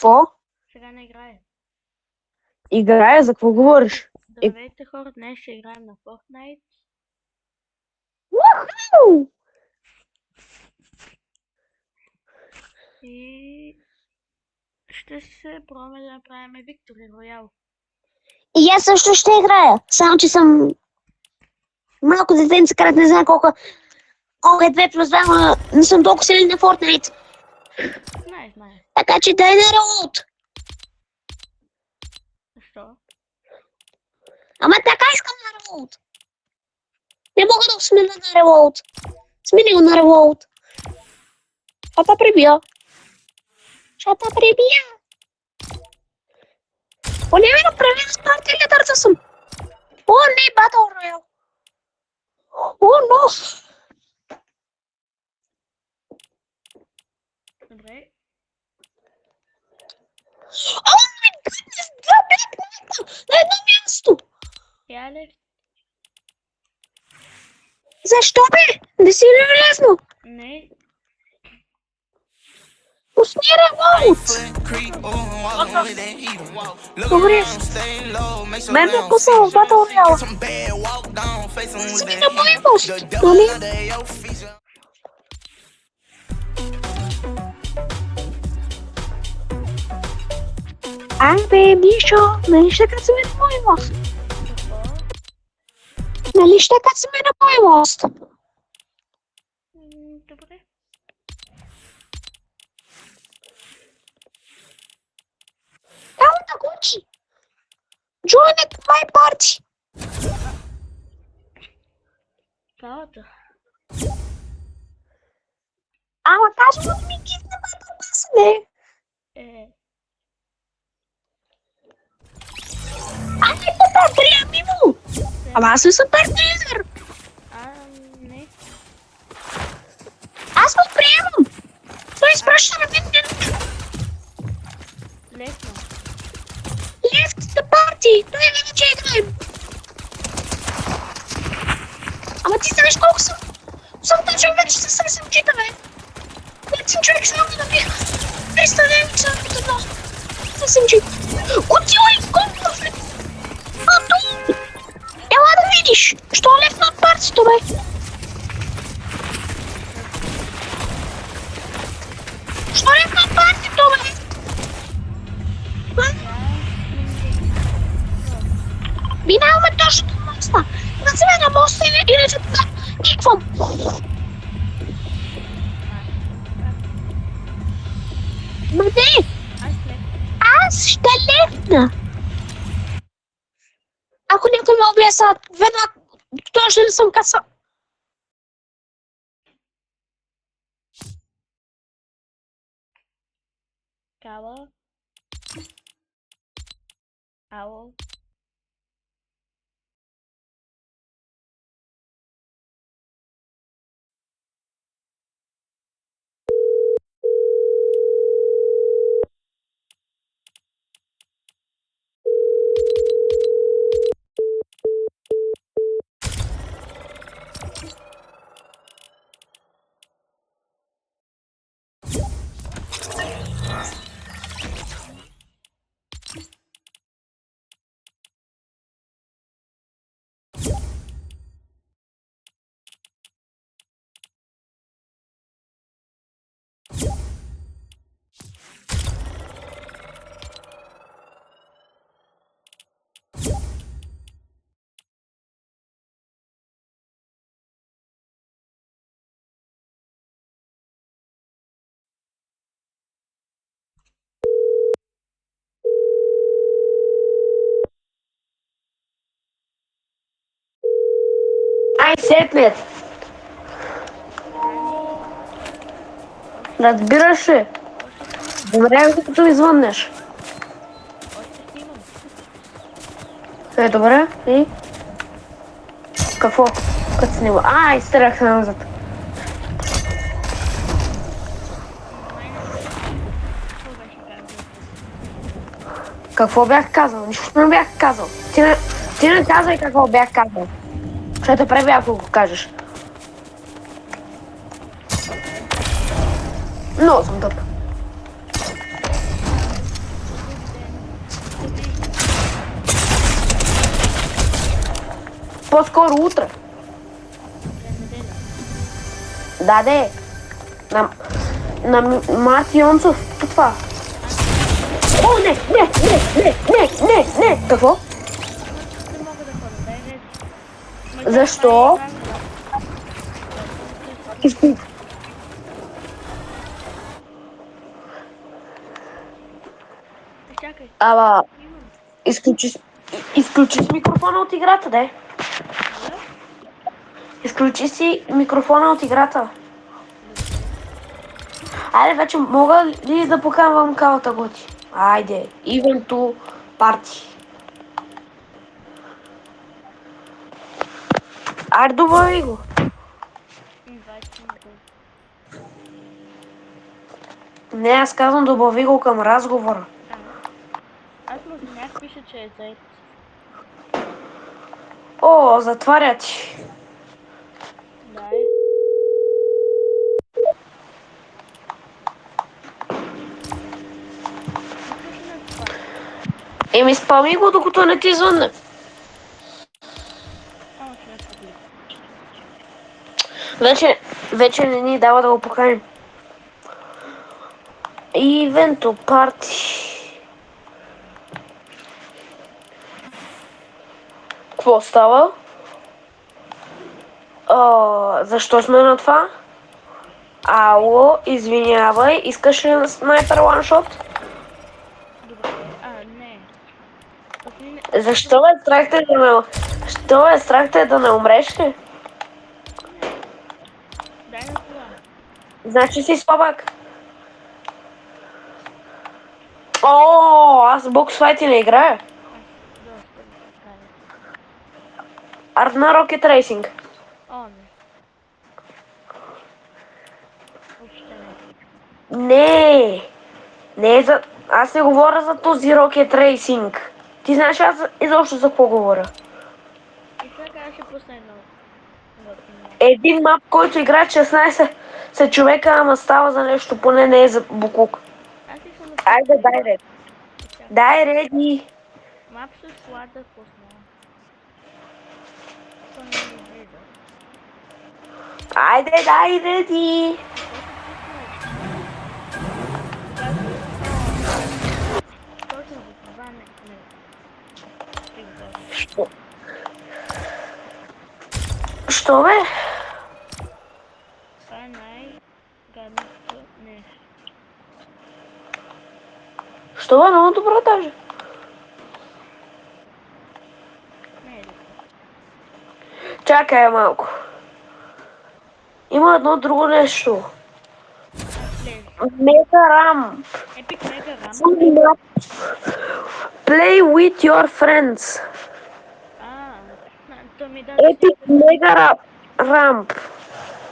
Какво? Сега не играе. Играе? За какво говориш? Здравейте хора, днес ще играем на Fortnite. Уху! И ще се пробваме да направим Victory Royale. И аз също ще играя. Само, че съм малко детенце, където не знам колко е 2+2, но не съм толкова силен на Fortnite. Знае. Така че дай на релоуд. Защо? Ама така искам на релоуд. Не мога да го смена на релоуд. Смени го на релоуд. Ще те прибия. Поне ми направи да спарти лидърца съм. О, не, Battle Royale. О, но. Добре. О, май гъднес, два бекмента на едно място. Я ли? Защо бе? Не си ли влезнал? Не. Пусни релоуд. Добре. Мен ме пусна в Battle Royale. Сми на мой мост, нали? Ай бе, Мишо, нали ще кацаме на мой мост? Какво? Нали ще кацаме на мой мост? Добре. Ела на Гучи. Join at my party. Калата. Ама кажа му да ми кикне Battle Pass, не? Ай, папа, приеми му. Ама аз съм супер тризър. Не. Аз го приемам. Той изпраща на мен. Лесно. Left the party. Той е вече играем. Ама ти знаеш колко съм? Съм точно вече с 8 чита, бе. Един човек само да бие. 309 само като едно. 8 чита. Отивай, колко влез. Ела да видиш. Що лев на партито, бе? Що лев на партито, бе? Минаваме точно до моста. Називай на моста и иначе да киквам. Ма не, аз ще лепна. Ако някой ме облеса, веднага точно не съм каса. Кала. Ало. Ай, сетнет. Разбираш ли? Добре, като извъннеш. Още имам. Добре, и? Какво? Като снима? Изстрелях се назад. Какво бях казал? Нищо не бях казал. Ти не казвай какво бях казал. Ще те пребия, ако го кажеш. Много съм тъп. По-скоро утре. Неделя. Да, де. На Марти Йонцов. Това. О, не. Какво? Не мога да ходя, дай ред. Защо? Чакай, Ама, имам. изключи си микрофона от играта, де. Моля? Изключи си микрофона от играта. Добре. Айде, вече мога ли да поканвам калата готи? Айде, ивенто парти. Айде, добави го. Инвайтвам го. Не, аз казвам добави го към разговора. А? Аз му знаех, пише, че е зает. О, затваря ти. Дай. Какво ще това? Еми, спами го, докато не ти звънне. Само ще ме погледа. Вече не ни дава да го поканим. Ивенто парти. Какво става? Защо сме на това? Ало, извинявай, искаш ли на снайпер ланшот? Добре. Не. Защо ме страхте да не умреш ли? Не. Дай на това. Значи си слабак. О, аз боксфайти не играя. Аз доста правя. Арна Rocket Racing. О, не. Въобще не. Не за... Аз не говоря за този Rocket Racing. Ти знаеш аз изобщо за какво говоря? И сега ще пусна едно. Готино. Един мап, който играе 16 са човека, ама става за нещо, поне не е за буклук. Аз искам да Айде, дай ред. Дай реди. Мап с слада пусна. То не ми излиза. Айде, дай реди. Точно за това не. Що бе? Това е най-гадното нещо. Що бе? Много добро даже. Не е добро. Чакай малко. Има едно друго нещо. Мега Рам. Епик Мега Рам. Play with your friends. То ми даде Epic Mega Ramp.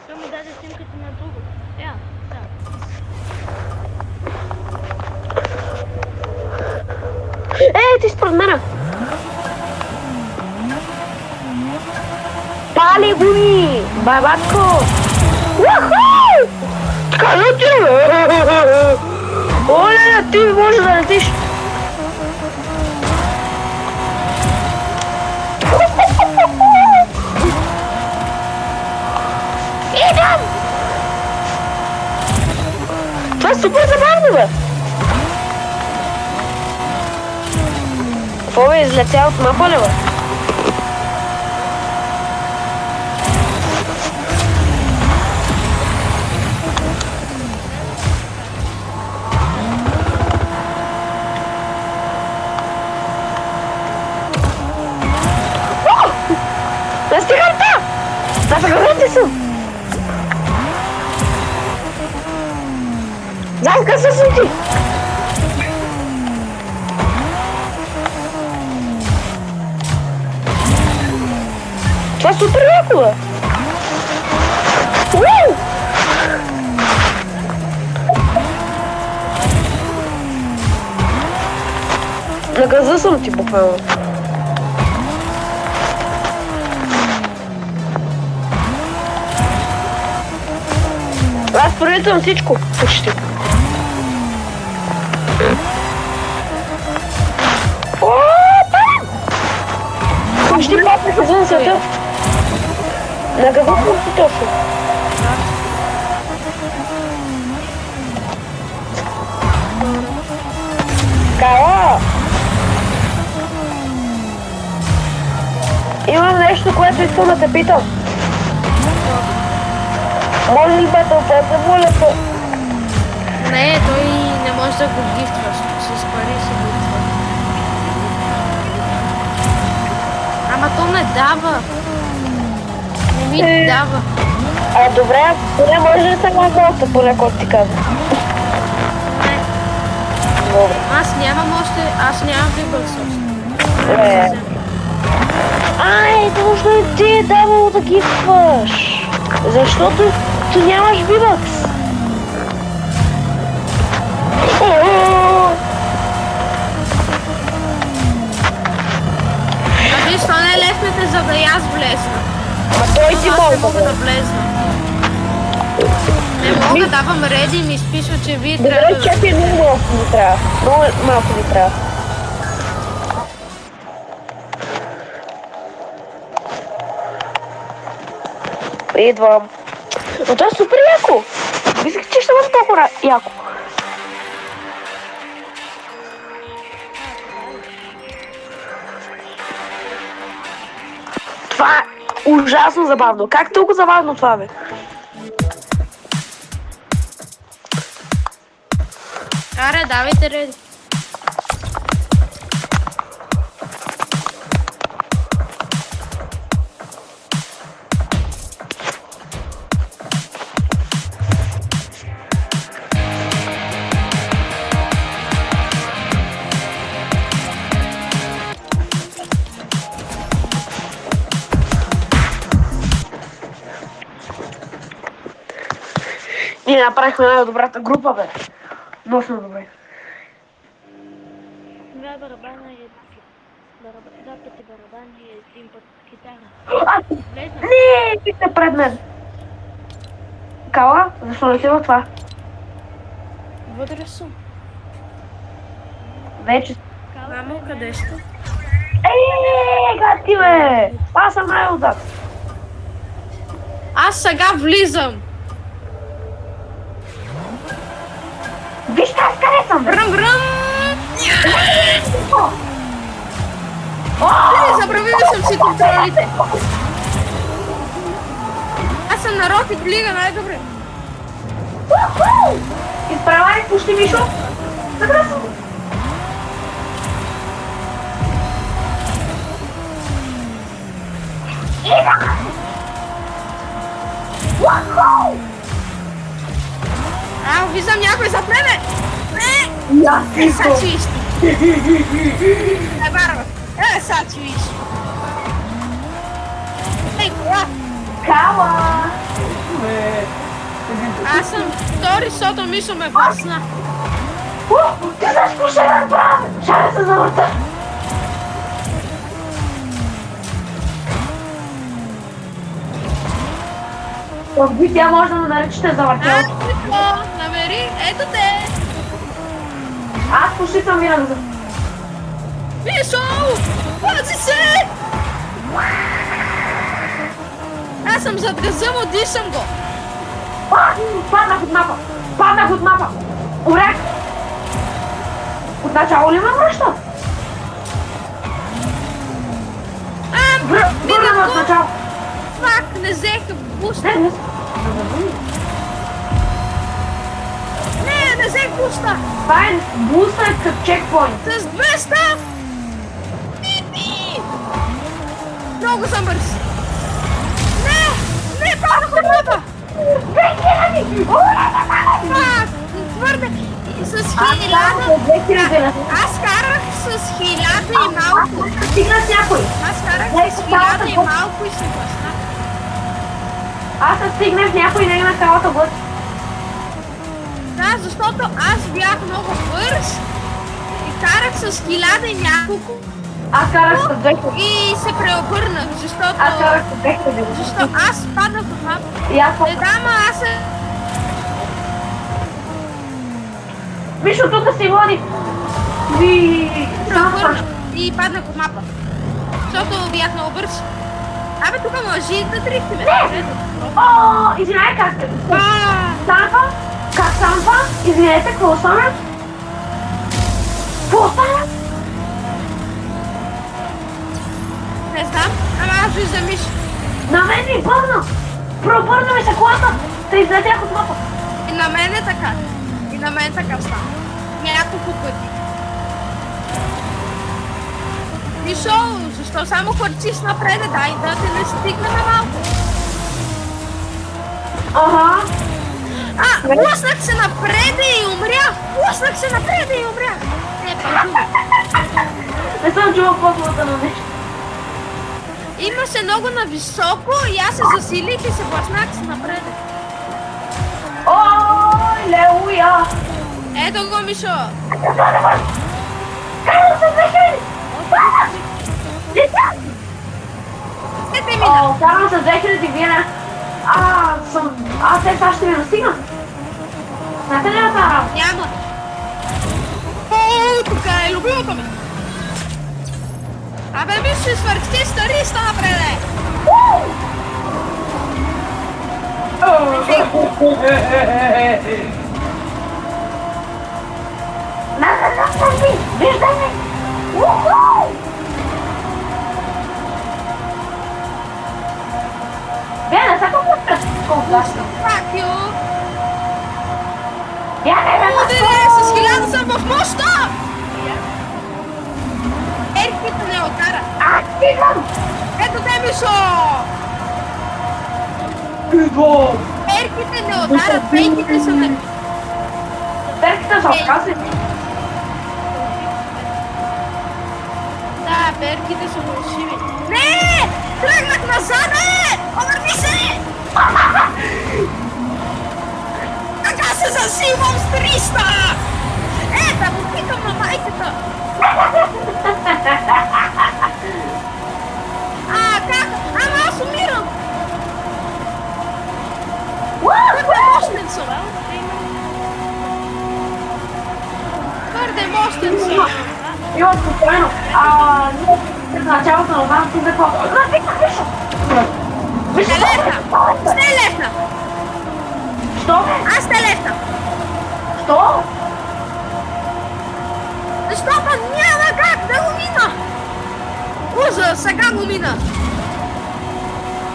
То ми даде снимката на друго. Да. Ти според мене. Пали го ми! Бабатко! Уху! Кажа ти, бе! Оле, ти може да летиш! Идам! Това е супер забавно, бе! Какво бе, излетя от мапа ли, бе? Зафрагати съм! Замка се сути! Това е супер яко, бе! Ууу! На газа съм ти буквално. Аз пролитвам всичко, почти. гърба? На гърба си точно. Кала! Имам нещо, което искам да те питам. Може ли Battle Pass да моля по... Не, той не може да го гифтваш. С пари се гифтва. Ама то не дава. Не ми дава. Добре, поне може да се малко, поне който ти казва. Не. Добре. Аз нямам V-Bucks още. Точно и ти е давало да гифтваш. Защото ти нямаш V-Bucks. Виж, то не е лесните, за да и аз влезна. Той си Аз не мога може да влезна. Не мога да давам реди и ми изписва, че вие Добре, трябва да... чакай, много малко ми трябва. Много малко ми трябва. Идвам. Но това е супер яко. Мислех, че ще бъде толкова яко. Това е ужасно забавно. Как толкова забавно това, бе? Аре, давайте реди. Ние направихме най-добрата група, бе. Мощно добре. Два барабана и два пъти барабани и един път китара. Влезна. Не, пите пред мен. Кала, защо не си в това? Вътре съм. Вече. Мамо, къде сте? Гати, бе! Аз съм най-отзад. Аз сега влизам. Вижте, аз къде съм, бе! Бръм! Забравил съм си контролите. Аз съм на Rocket League най-добре. Изправай, пушти Мишо. Така съм. Виждам някой зад мене. Не! Сега че виж. Барба. Сега че виж. Ей, кола! Кала! Аз съм втори, защото Мишо ме върсна. Ти знаеш какво ще направя? Ще да се завърта. Какви тя може да ме наречете завъртял? Намери, ето те! Аз почти съм винаги за... Мишо! Пази се! Аз съм зад газа му, дишам го! Паднах от мапа! Паднах от мапа! Урек! От начало ли ме връща? Върнем от начало! Фак, не взех буста! Не взех буста! Това е буста като чекпоинт. С 200! Пипи! Много съм бърз! Не, паднах от мапа! 2000! Фак! Твърде! С 1000! Аз карах с 1000 и малко! Стигна с някой! Аз карах с 1000 и малко и се блъснах. Аз се стигнах с някой и не има цялата глъч. Да, защото аз бях много бърз и карах с 1000 и няколко Аз карах с 200. и се преобърнах, защото... Аз карах с 200. Защо аз паднах от мапа. И аз... Не дам, аз се... Мишо, тук си води! Ви... преобърнах и паднах от мапа. Защото бях много бърз. Абе, тук може и да дрифтиме. Не! О, извинявай, как... Санка? Как Санка? Извинете, какво стана? Какво стана? Не знам, ама аз виждам миш. На мен ми бърна! Пробърна ми се колата! Та излетях от мапа. И на мен е така. И на мен така стана. Няколко пъти. Мишо, защо само хвърчиш напред? Дай да те не стигнем малко. Ага. Блъснах се напред и умрях! Блъснах се напред и умрях! Не съм чувал формулата на нещо. Имаше много нависоко и аз се засилих и се блъснах се напред. Ой, леуя! Ето го, Мишо! Карам се захили! Деца! Те те мина! Карам се 2000 вина. Аз сега ще ми настигна. Знаете ли на тази работа? Няма! О, тук е любимото ми! Абе, Мишо, свърхти стариста напреде! Виждай ме! Уху! Бяна, сега колко дасно? Fuck you! Бягай, бе! Ударе, с 1000 съм в мощта! Ерките не откара! Стигам! Ето те, Мишо! Идво! Перките не ударят, пейките са на... Перките са отказани. Да, перките са фалшиви. Не! Тръгнах назад, обърни се! Така се засилвам с 300! Да го питам на майката! Как? Ама аз умирам! Твърде мощен съм, Твърде мощен съм! Има спокойно. В началото на вас ти какво? Вижте! Ще лефна! Ще лефна! Що? Аз ще лефна! Що? Защото няма как да го мина! Ужас, сега го мина!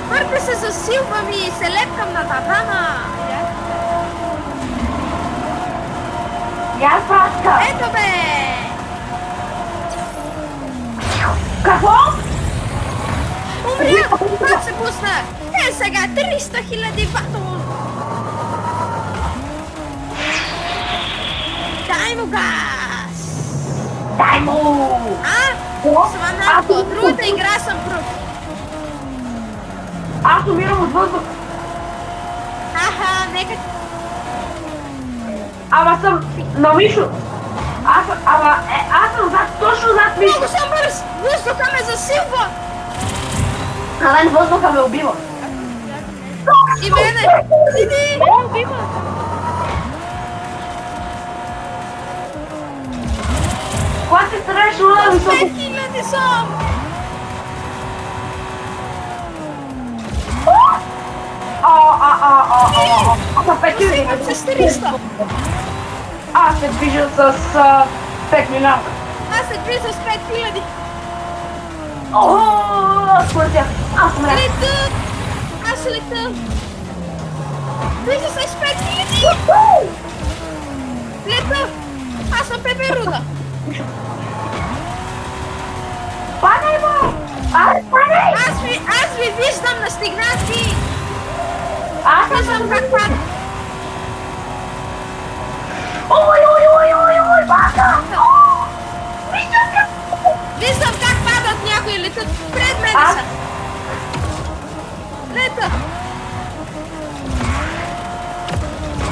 Твърде се засилвам и се лепкам на тавана! Я праска! Ето бе! Какво? Умрях! Пак се пуснах! Сега 300 000 ватон! Дай му газ! Дай му! Сванарко, другата игра съм против. Аз умирам от въздух. Нека... Ама съм на Мишо. Аз съм точно зад Мишо. Много съм бърз! Въздуха ме засилва! На мен въздуха ме убива. И мене! Иди! Ме убива! Когато се стреляш на високо... 5000 съм! Аз съм 5000. Стигам с 300! Аз се движа с 5 милиона. Аз се движа с 5000! Смъртя. Аз умрях. Лета! Аз лета! Движа се с 5000! Лета! Аз съм Пеперуда! Падай, бе! Падай! Аз ви виждам на стигнати! Аз Виждам как пада! Ой, бака! Виждам как падат някои, летят пред мене са! Лета!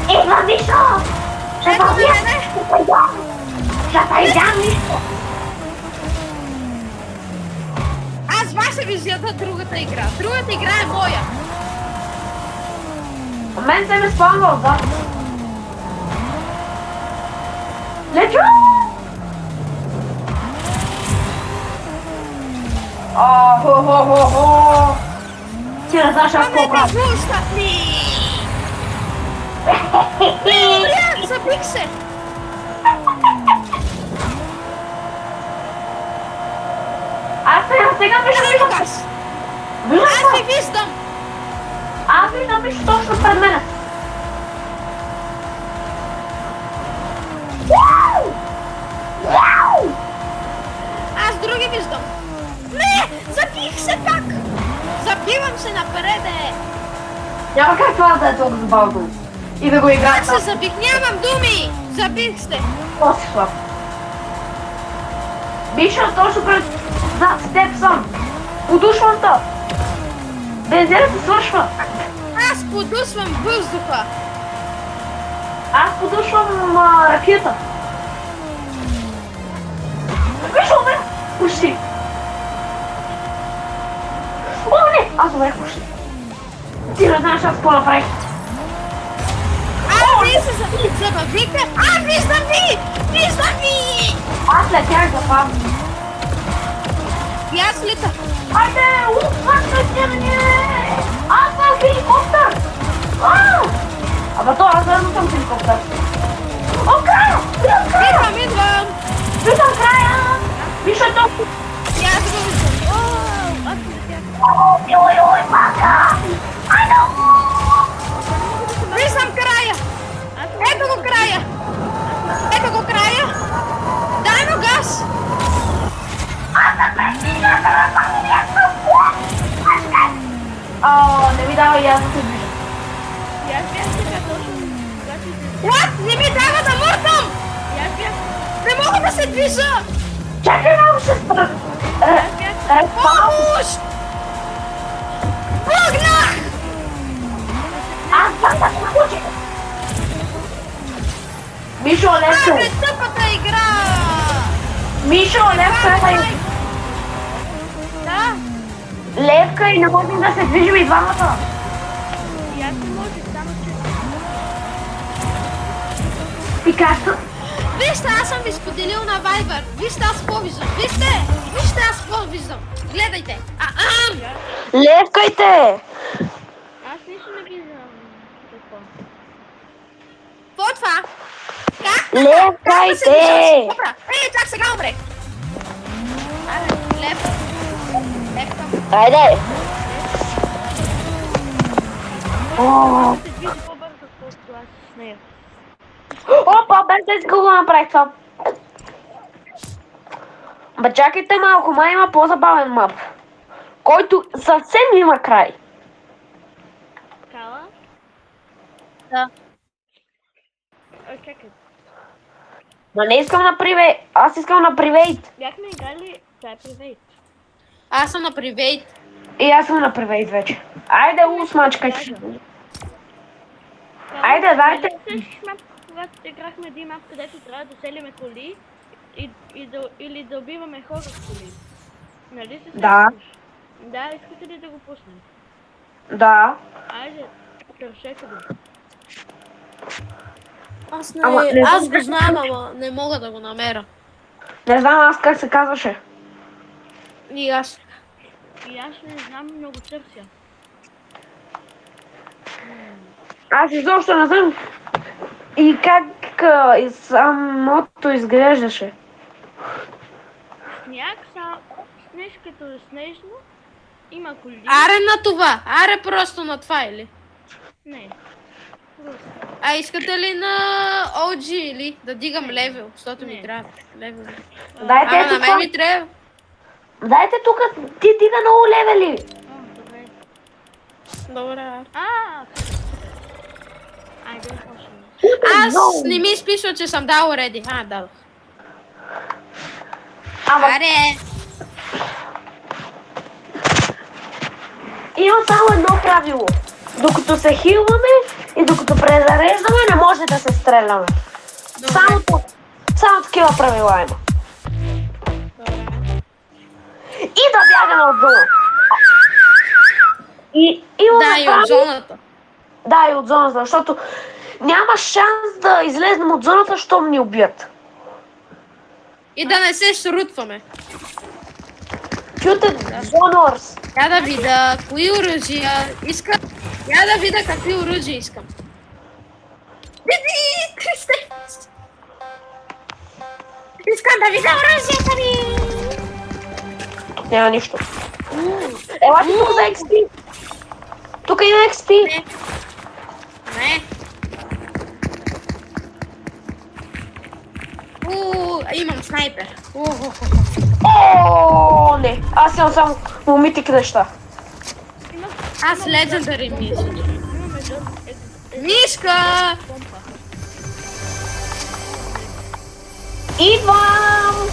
Идва Мишо! Ето ме мене! Ще ядам, Мишо! Аз ваша визията другата игра. Другата игра е моя. Мен се ме спомня отзад. Лечу! Хо-хо-хо-хо! Ти не знаеш аз какво правя. Пускат ми! Забих се! Аз сега виждам. Газ! Виждам. Аз ви виждам! Аз виждам нищо точно пред мен. Аз други виждам! Не! Забих се пак! Забивам се напреде! Няма как това да е толкова забавно. И да го играеш. Аз се забих! Нямам думи! Забих сте! После това. Мишо, точно пред зад теб съм. Подушвам те. Бензинът се свършва. Аз подусвам въздуха! Аз подушвам ракета. Мишо, умрях. Почти. О, не! Аз умрях почти. Ти не знаеш аз какво направих. Вие се забавихте! Виждам ви! Виждам ви! Аз летях за пам. И аз летах! Хайде, лупвате ни! Аз съм хеликоптер! Абе то, аз верно съм хеликоптер. О, края! Виждам края! Идвам! Виждам края! Виж ето! И аз го виждам! Аз полетях! Ой, мака! Айде! Виждам края! Ето го края! Ето го края! Дай му газ! Не ми дава и аз да се движа. И аз бях сега точно. What? Не ми дава да мъртам! И аз бях... Не мога да се движа! Чакай малко ще спра. Помощ! Погнах! Аз съм да се случи. Мишо, левка. Абе, тъпата игра! Мишо, левка е. Да? Левка и не можем да се движим и двамата. И аз не можех, само че... И както? Вижте, аз съм ви споделил на Viber. Вижте, аз какво виждам. Вижте! Вижте, аз какво виждам. Гледайте. Левкайте! Аз нищо не виждам. Какво е това? Как? Левкайте! Добра. Чак сега умре. Абе, лев. Айде! Се движи по-бързо, отколкото аз с нея. Опа, без да иска го направих това. Ба чакайте малко, май има по-забавен мап. Който съвсем има край. Кала? Да. О, чакай. Ма не искам на привейт. Аз искам на привейт. Бяхме играли... Това е привейт. Аз съм на привейт. И аз съм на привейт вече. Айде, усмачкай си. Айде, дайте. Когато играхме един мап, където трябва да селиме коли или да убиваме хора с коли. Нали се Да. сещаш? Да, искате ли да го пуснем? Да. Айде, търсете го. Аз го знам, ама не мога да го намеря. Не знам аз как се казваше. И аз не знам, много търся. Аз изобщо не знам. И как самото изглеждаше. Сняг, снежката е снежно, има коли. Аре на това! Аре просто на това или? Не. Просто. А искате ли на OG или да дигам левел, защото ми Не. трябва левел. Дайте Ама на ето мен ми трябва. Дайте тук, ти дига много левели. Добре. Добре. Айде, почнем. Аз не ми изписва, че съм дал реди. Дадох. Ама Аре! има само едно правило. Докато се хилваме и докато презареждаме, не може да се стреляме. Само такива правила има. И да бягаме от зоната. И Да, и от зоната. Да, и от зоната, защото няма шанс да излезнем от зоната, щом ни убият. И да не се срутваме. Чуте, Донорс. Я да видя кои оръжия искам. Я да видя какви оръжия искам. Види, Кристе! Искам да видя оръжията ми! Тук няма нищо. Елате тук за XP. Тук има XP. Не. Не. Имам снайпер. О, не. Аз имам само момитик неща. Аз Legendary мисля. Имаме Мишка! помпа. Идвам!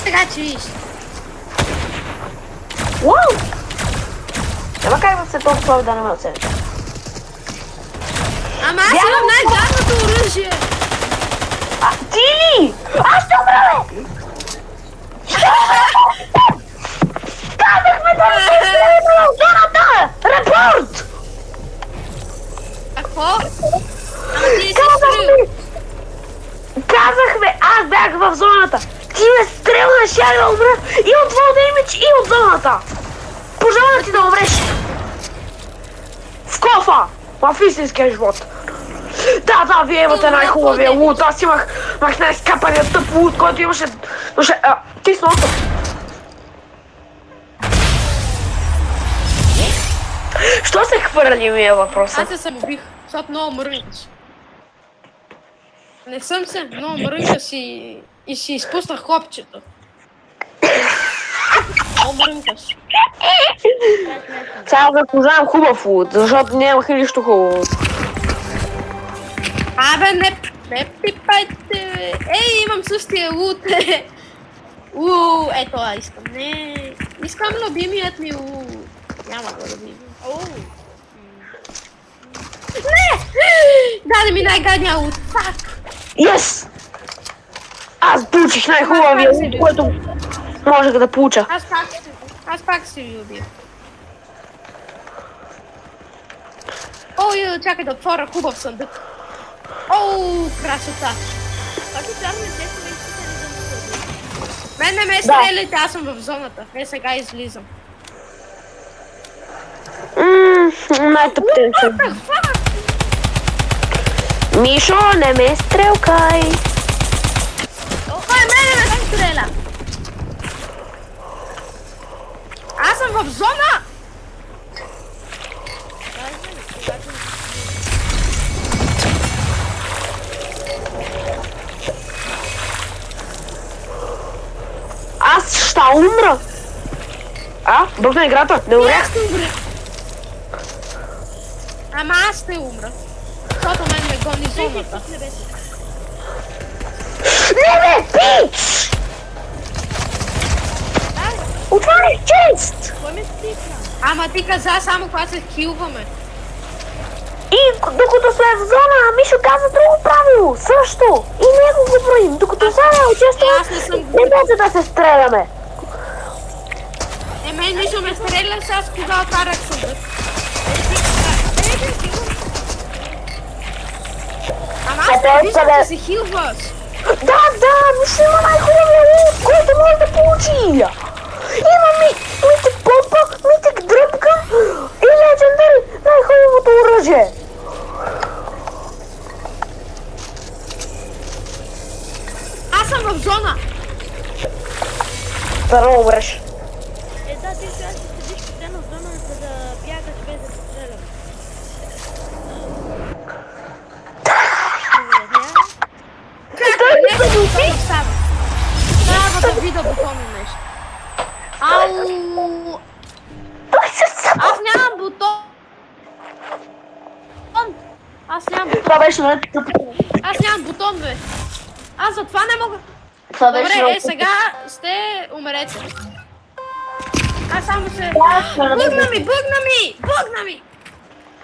Сега че виж. Уау! Няма как да се толкова да не ме оцените. Ама аз имам най-гадното оръжие. А, ти ли? Аз ще умра, бе! Казахме да не се стреляме в зоната! Репорт! Какво? Ама ти си стрел. Казахме, аз бях в зоната! Ти ме стрелнеш, я да умра и от Волда Имидж, и от зоната! Пожелавам ти да умреш! В кофа! В истинския живот! Да, вие имате най-хубавия лут, аз имах най-скапания тъп лут, който имаше... Тисно око! Що се хвърли ми е въпросът? Аз се самоубих, защото много мрънкаш. Не съм се, много мрънкаш и си изпуснах копчето. Много мрънкаш. Сега заслужавам хубав лут, защото нямах нищо хубаво. Абе, не пипайте. Ей, имам същия лут. Ето, искам. Не, искам любимият ми лут. Няма го любим. Не! Даде ми най-гадния лут. Фак! Yes! Аз получих най-хубавия лут, който можех да получа. Аз пак си ви убих. Ой, чакай да отворя хубав съндък. Оу, красота! Как отваряме тестове и искате ли да не се Мен не ме стреляйте, аз съм в зоната. Сега излизам. Най-тъпте са. Мишо, не ме стрелкай! Кой мене ме стреля? Аз съм в зона! Аз ще умра! Бъгна играта, не умрях. Аз ще умра. Ама аз ще умра. Защото мен ме гони зоната. Не бе, пич! Отварих чест! Кой ме стикна? Ама ти каза само когато се хилваме. И докато сме в зона, Мишо каза друго правило, също. И него го броим. Докато сега участваме, не може да се стреляме. Мен Мишо ме стреля сега кога отварях съдък. Ама аз не виждам да се хилваш. Да, Мишо има най-хубавия лут, който може да получи. Има митик помпа, митик дръпка и легендари, най-хубавото оръжие. Аз съм в зона. Да не умреш. Да, ти сега ще седиш постоянно в зона, за да бягаш без да се стреляш. Трябва да видя бутона нещо. Ау! Аз нямам бутон! Аз нямам бутон! Това беше много Аз нямам бутон, бе! Аз затова не мога! Това беше Добре, много сега ще умрете. Аз само се... Да, Бъгна ми!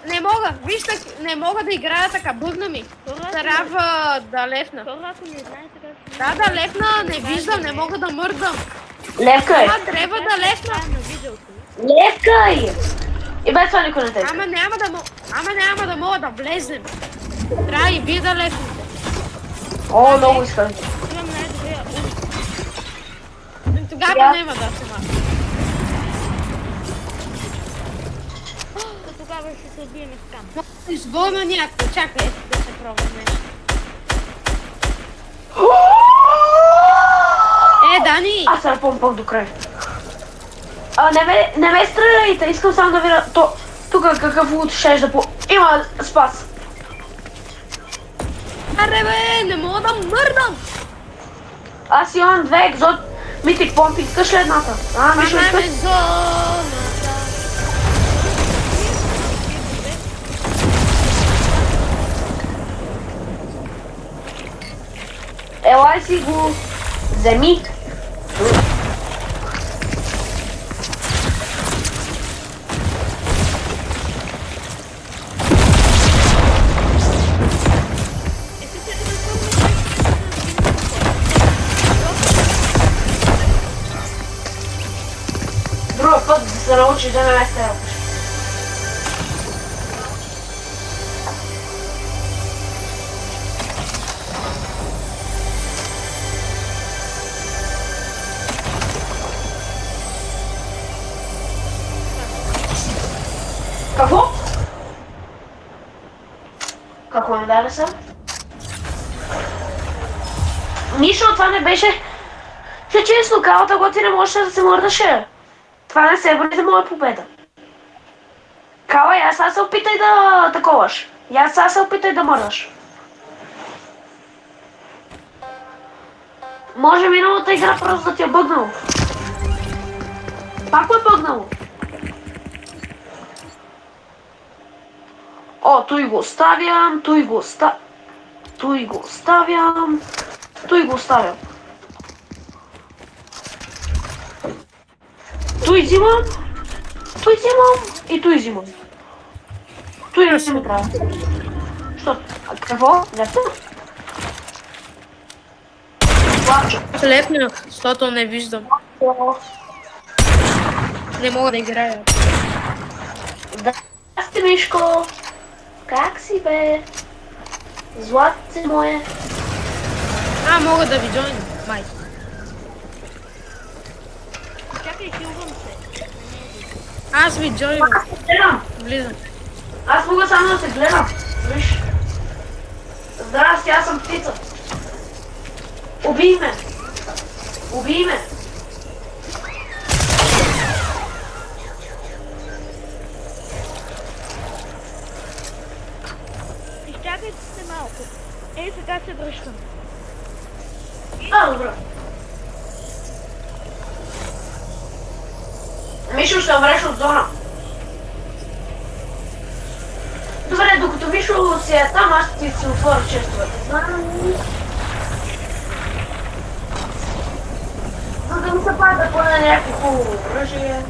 Не мога, вижте, не мога да играя така, бъгна ми. Трябва да лефна. Хора, ако не знаете как се... Да, да лефна, не виждам, не мога да мърдам. Левкай! Ама трябва да лефна. на видеото. Левкай! И без това никой не те. Ама няма да мога да влезнем. Трябва и вие да лефнете. О, много искам. Имам най-добрия ум. Тогава Я- няма да се маха. То тогава ще се отбием с кам. Изволна някой, чакай да се пробвам нещо. Дани! Аз се напомпах до край. Не ме стреляйте, искам само да видя тук какъв лут щеш да по... Има спас. Аре бе, не мога да мърдам! Аз имам две екзот митик помпи, искаш ли едната? Мишо, Ама искаш? ме зоната. Елай си го вземи. Друг път да се научиш да не ме стрелваш. Какво? Какво ми даде са? Мишо, това не беше... Че честно, калата го ти не можеше да се мърдаше. Това не се бъде за моя победа. Кала, я сега се опитай да таковаш. Я сега се опитай да мърдаш. Може миналата игра просто да ти е бъгнало. Пак ме е бъгнало. О, той го оставям, той го оставям. Той го оставям. Той го оставям. Той взимам. Той взимам и той взимам. Той не си ми трябва. Що? А какво? Лепно? Плача. Лепнах, защото не виждам. Не мога да играя. Здрасти, Мишко! Как си, бе? Златце мое. Мога да ви джойна, май. Чакай, хилвам се. Аз ви джойвам. Гледам. Влизам. Аз мога само да се гледам. Виж. Здрасти, аз съм птица. Убий ме. Убий ме. Изчакайте се малко. Ей, сега се връщам. Добре. Мишо ще умреш от зона. Добре, докато Мишо си е там, аз ти си отворя честовете. Знам. За да ми се пада поне някакво хубаво оръжие.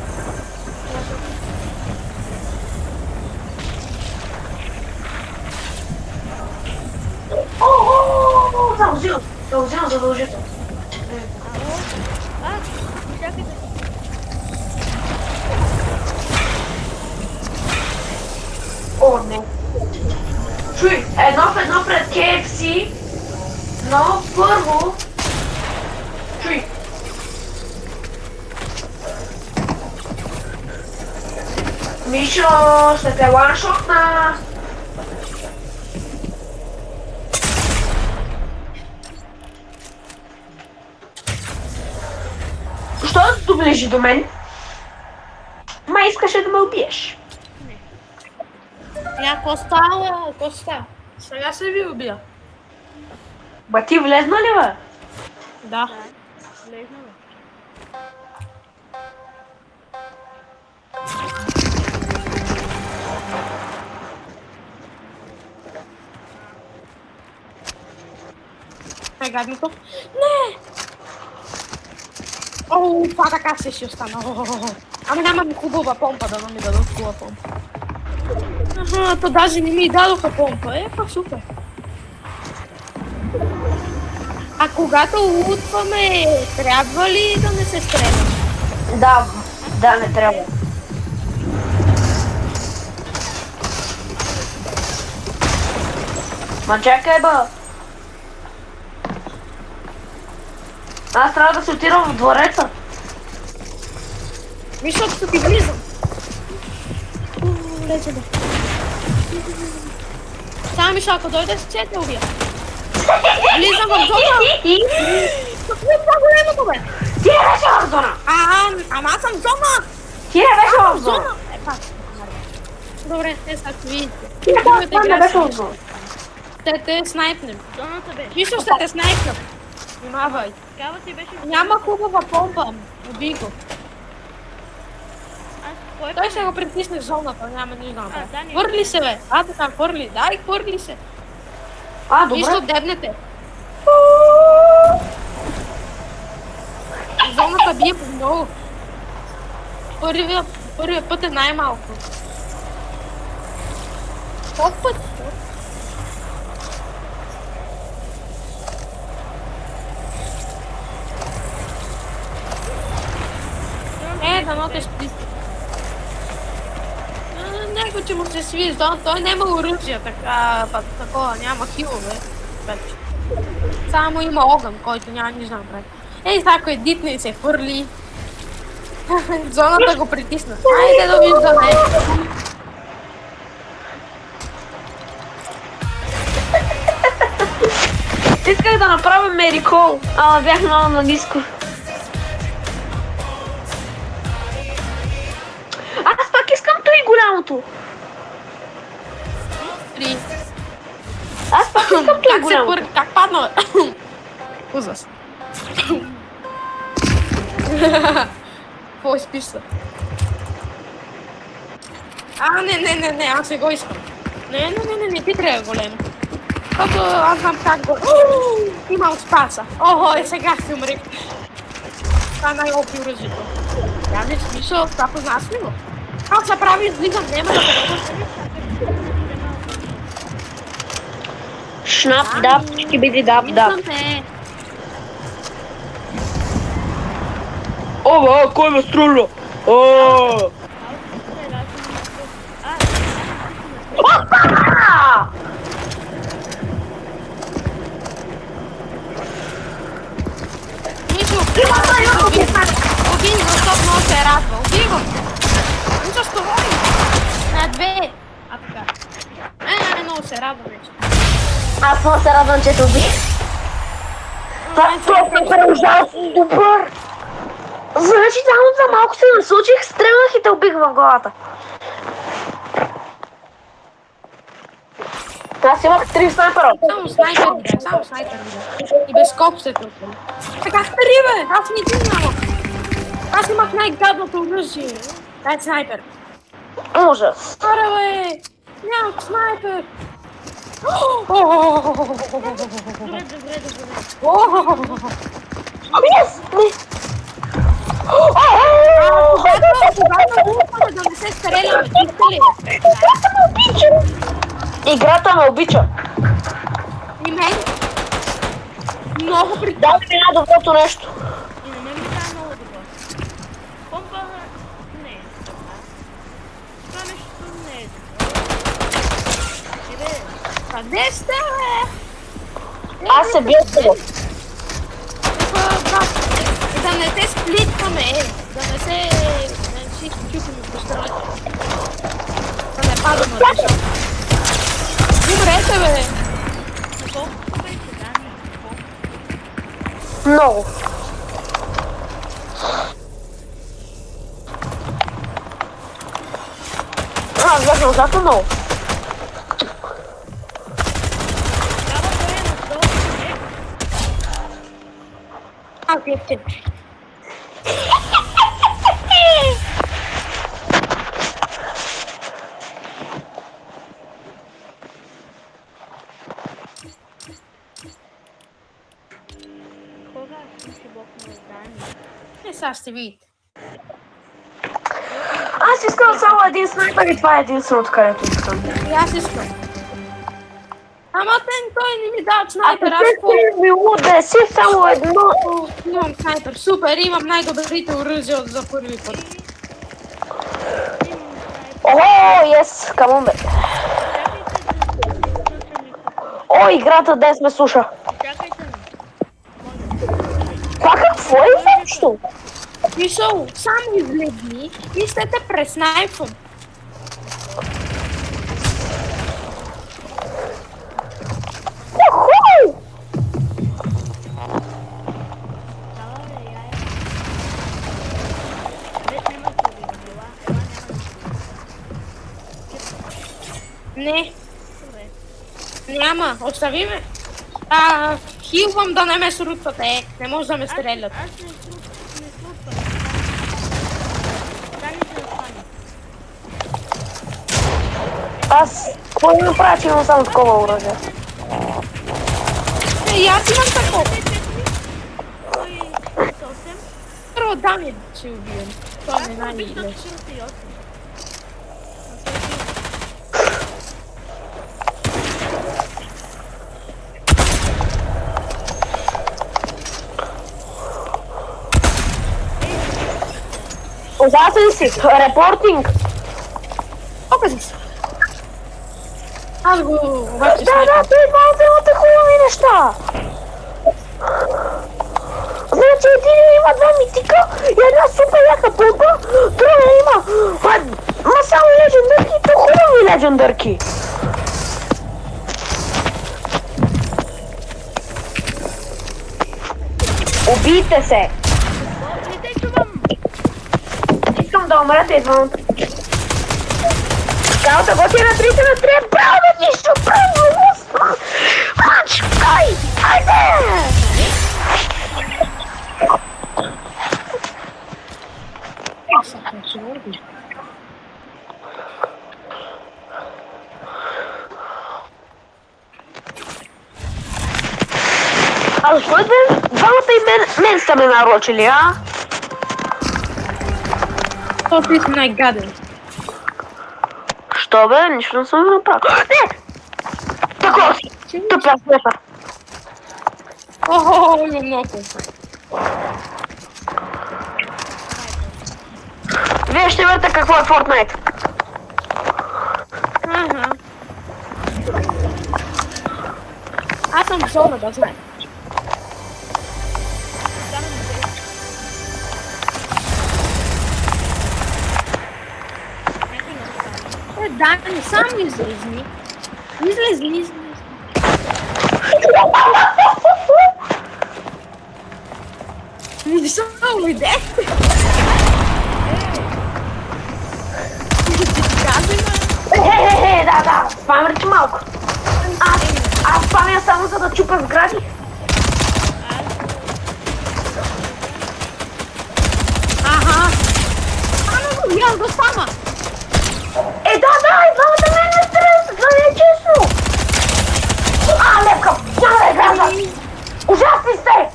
О, само взимам. Да го взимам задължително. Ало? Чакайте. О, не. Чуй, едно в едно пред KFC, но първо... Чуй. Мишо, ще те ланшотна. Що да се доближи до мен? Ма искаше да ме убиеш. Ако става, ако става. Сега се ви убия. Ба ти влезна ли, бе? Да. Влезна ли? Гадното. Не! О, това така се ще остана. Ама нямам хубава помпа, да ми дадат хубава помпа. То даже не ми дадоха помпа. Па супер. А когато лутваме, трябва ли да не се стреля? Да, не трябва. Ма чакай, бе. Аз трябва да се отирам в двореца. Виж, защото ти влизам. Лече бе. Само Мишо, ако дойдеш, че те убия. Влизам в зона. Какво е това големото, бе? Ти не беше в зона! Ама аз съм в зона. Ти не беше в зона! Добре, те са ще видите. Ти не беше в зона. Ще те снайпнем. Зоната беше. Мишо, ще те снайпнем. Внимавай. Такава ти беше. Няма хубава помпа. Убий го. Кой Той ще го притисне в зоната, няма нищо да да, направи. не. Хвърли се, бе. Така, хвърли. Дай, хвърли се. Нищо, Добре. дебнете. Зоната бие по много. Първият път е най-малко. Колко път? Дано те ще. Него, че му се сви зона, той няма оръжие, такова, няма хилове. Само има огън, който няма нищо да направи. Ей, тако е дитне и се хвърли. Зоната го притисна. Айде да виждаме. Исках да направим Мери Кол, ама бях много на ниско. Аз пак искам той голямото. Три. Аз пак искам той Как се голямото. хвърли? Как падна? Ужас. Какво изписа? Не, аз не го искам. Не, ти трябва големо. Защото аз знам как го... Имам спаса. Охо, сега ще умри. Това е най-опи оръжието. Я не смисъл, това познаш ли го? Как се прави излизам, няма да бъде. Шнап, дап, шкибиди, дап, дап. Виждам те. Ова, кой ме струля? Мишо, убий го, защото много се радва. Убий го. Мишо, що води? На две. Така. Много се радва вече. Аз много се радвам, че те убих. Това е ужасно добър. Значи само за малко се насучих, стрелнах и те убих в главата. Аз имах 3 снайпера. Само снайпер видя. И без скоп се тръпва. Така стари, бе! Аз не ти нямам. Аз имах най-гадното оръжие. Дай снайпер. Ужас. Ара, бе! Нямам снайпер. Когато глупаме да не се стреляме, чиста ли е? Играта ме обича. И мен? Много Дай приятно. ми най-доброто нещо. И на мен ми става много добро. Помпа не е добра. Това нещо не е добро. Къде сте, бе? Аз се бия с него. Да не се сплитваме, да не се... Да не си чукаме по страната. Да не падаме от нещо. Умрете, бе! Колко беше, Дани? Много. Бях ужасно много. Трябва да е надолу. Окей. Кога съм си блокнал Дани? Сега ще видите. Аз искам само един снайпер и това е единственото, където искам. И аз искам. Ама той не ми дава снайпер, аз Ако ти ми луде, си само едно. имам снайпер, супер, имам най-добрите оръжия за първи път. О, ес, камон бе. О, играта днес ме слуша. Чакайте ме. Това какво е изобщо? Мисъл, само излезни и ще те преснайпвам. Уху! Дала бе, яй. Абе, няма да убивам. Ела, няма да Не, Добре. няма, остави ме. Хилвам да не ме срутват, не може да ме стрелят. Аз не срутвам. Дани се остане. Аз какво да направя, че имам само такова оръжие? И аз имам такова. Кой 8? Първо да ми ще убием. Това не е Аз бих най-лесно. 148. Озасен си, репортинг. Покази се. Аз го обаче Да, той двамата имате хубави неща. Значи един има два митика и една супер яка пълка, другия има само легендарки и то хубави легендарки. Убийте се! Не те чувам! Искам да умрете и двамата. Цялата готина на 3 на 3, браво да нищо, браво! Мач, ай, айде! А защо двамата и мен сте ме нарочили, а? То ти си най-гаден. Що бе? Нищо не съм направил. Не! Такова си! Тъпя снайпер. Охо, има много. Вие ще видите какво е Fortnite. Ага. Аз съм в зона, да знаеш. Дани, сам излезни. Излезни. Защо уйде? Да, спамерите малко. Аз спамя само за да чупя сгради. Ага. Я го спама. И двамата мен не стресат, да не е честно. Лепка, няма да града. Ужасни сте.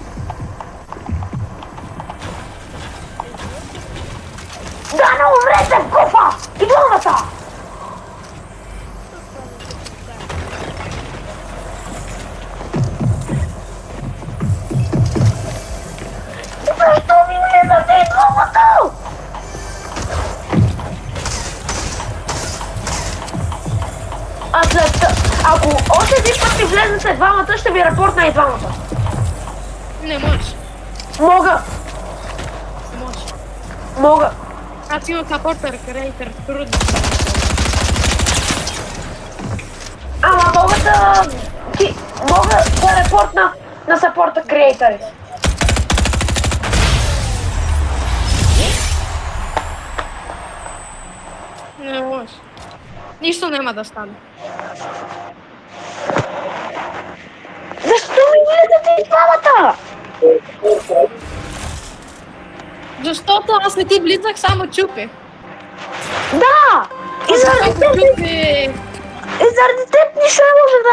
Да не умрете в кофа. И двамата. Защо ми влезате и двамата? А след... Ако още един път ми влезнете двамата, ще ви репортна и двамата. Не можеш. Мога. Не можеш. Мога. Аз имах на Портер Крейтер. Трудно. Ама мога да... Мога да репортна на саппорта креатори. Не можеш. Нищо няма да стане. Защо ми гледате и двамата? Защото аз не ти влизах, само чупих. Да! И заради теб, Чупих. и заради теб нищо не може да